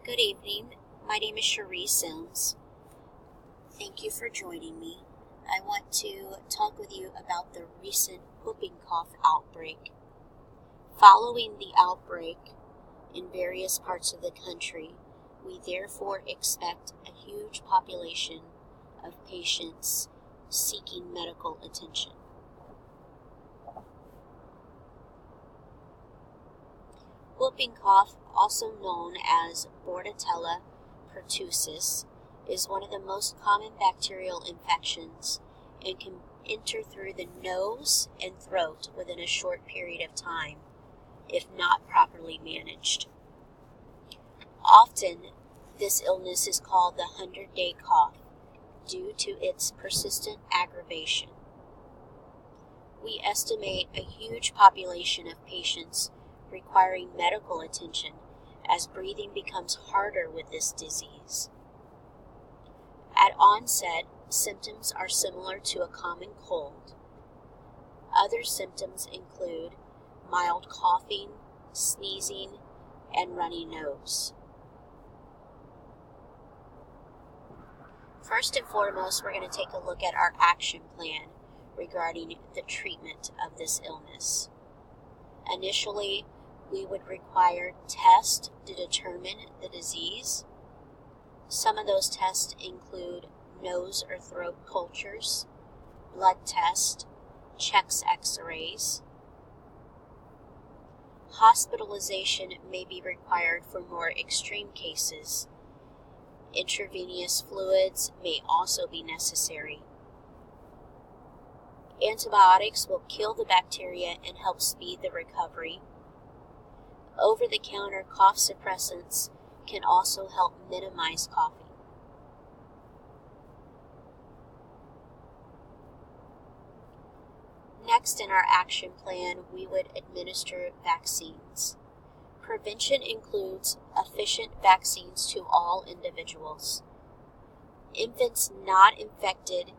Good evening. My name is Cherie Sims. Thank you for joining me. I want to talk with you about the recent whooping cough outbreak. Following the outbreak in various parts of the country, we therefore expect a huge population of patients seeking medical attention. Whooping cough, also known as Bordetella pertussis, is one of the most common bacterial infections and can enter through the nose and throat within a short period of time, if not properly managed. Often, this illness is called the 100-day cough due to its persistent aggravation. We estimate a huge population of patients requiring medical attention as breathing becomes harder with this disease. At onset, symptoms are similar to a common cold. Other symptoms include mild coughing, sneezing, and runny nose. First and foremost, we're going to take a look at our action plan regarding the treatment of this illness. Initially, we would require tests to determine the disease. Some of those tests include nose or throat cultures, blood tests, chest x-rays. Hospitalization may be required for more extreme cases. Intravenous fluids may also be necessary. Antibiotics will kill the bacteria and help speed the recovery. Over-the-counter cough suppressants can also help minimize coughing. Next in our action plan, we would administer vaccines. Prevention includes efficient vaccines to all individuals. Infants not infected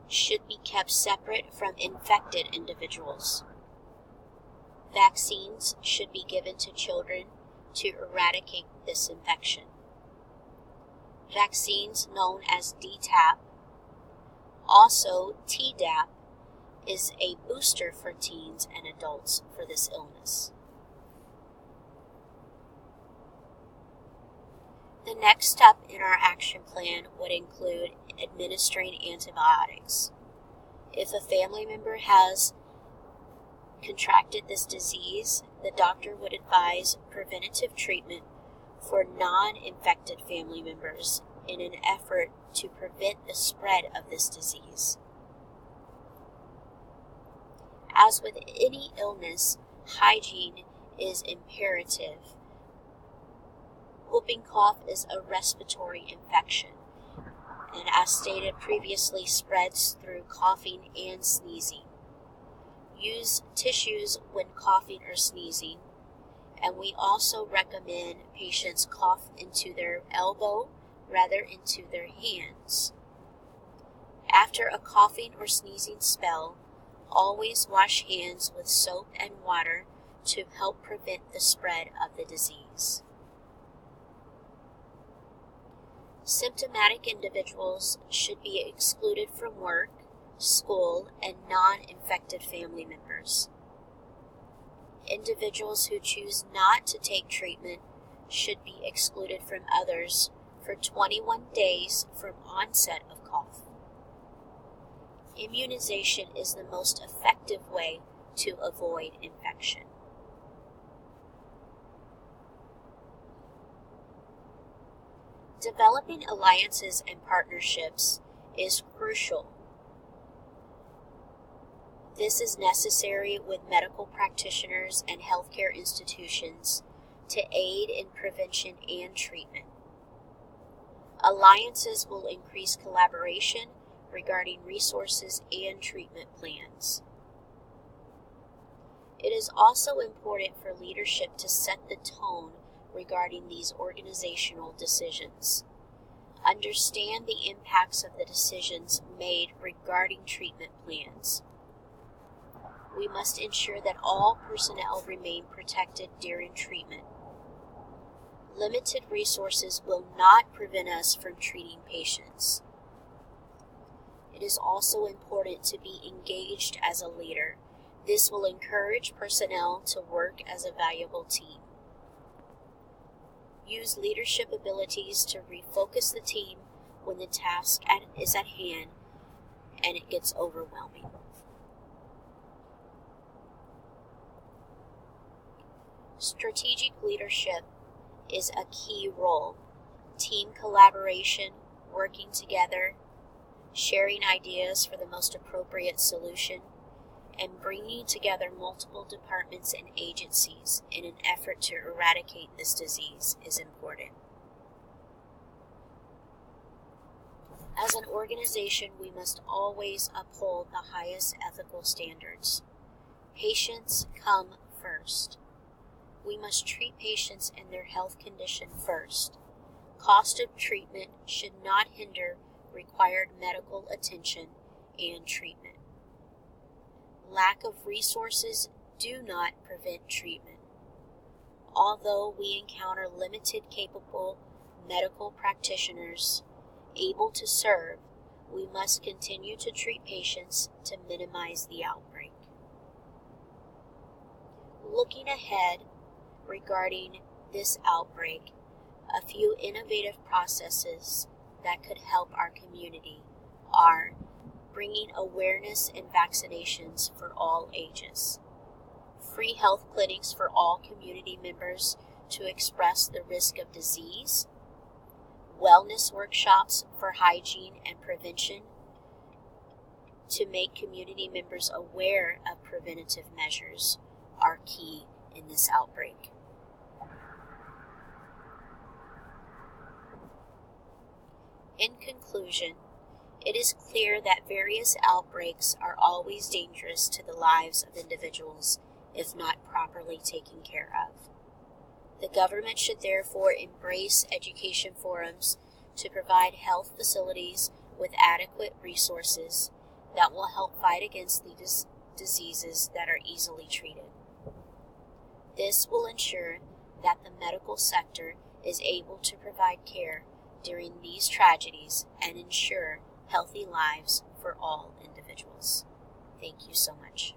should be kept separate from infected individuals. Vaccines should be given to children to eradicate this infection. Vaccines known as DTaP, also Tdap, is a booster for teens and adults for this illness. The next step in our action plan would include administering antibiotics. If a family member has contracted this disease, the doctor would advise preventative treatment for non-infected family members in an effort to prevent the spread of this disease. As with any illness, hygiene is imperative. Whooping cough is a respiratory infection, and as stated previously, spreads through coughing and sneezing. Use tissues when coughing or sneezing, and we also recommend patients cough into their elbow rather into their hands. After a coughing or sneezing spell, always wash hands with soap and water to help prevent the spread of the disease. Symptomatic individuals should be excluded from work, school, and non-infected family members. Individuals who choose not to take treatment should be excluded from others for 21 days from onset of cough. Immunization is the most effective way to avoid infection. Developing alliances and partnerships is crucial. This is necessary with medical practitioners and healthcare institutions to aid in prevention and treatment. Alliances will increase collaboration regarding resources and treatment plans. It is also important for leadership to set the tone regarding these organizational decisions. Understand the impacts of the decisions made regarding treatment plans. We must ensure that all personnel remain protected during treatment. limited resources will not prevent us from treating patients. It is also important to be engaged as a leader. This will encourage personnel to work as a valuable team. Use leadership abilities to refocus the team when the task is at hand and it gets overwhelming. Strategic leadership is a key role. Team collaboration, working together, sharing ideas for the most appropriate solution, and bringing together multiple departments and agencies in an effort to eradicate this disease is important. As an organization, we must always uphold the highest ethical standards. Patients come first. We must treat patients and their health condition first. Cost of treatment should not hinder required medical attention and treatment. Lack of resources do not prevent treatment. Although we encounter limited capable medical practitioners able to serve, we must continue to treat patients to minimize the outbreak. Looking ahead regarding this outbreak, a few innovative processes that could help our community are bringing awareness and vaccinations for all ages, free health clinics for all community members to express the risk of disease, wellness workshops for hygiene and prevention to make community members aware of preventative measures are key in this outbreak. In conclusion, it is clear that various outbreaks are always dangerous to the lives of individuals if not properly taken care of. The government should therefore embrace education forums to provide health facilities with adequate resources that will help fight against these diseases that are easily treated. This will ensure that the medical sector is able to provide care during these tragedies and ensure healthy lives for all individuals. Thank you so much.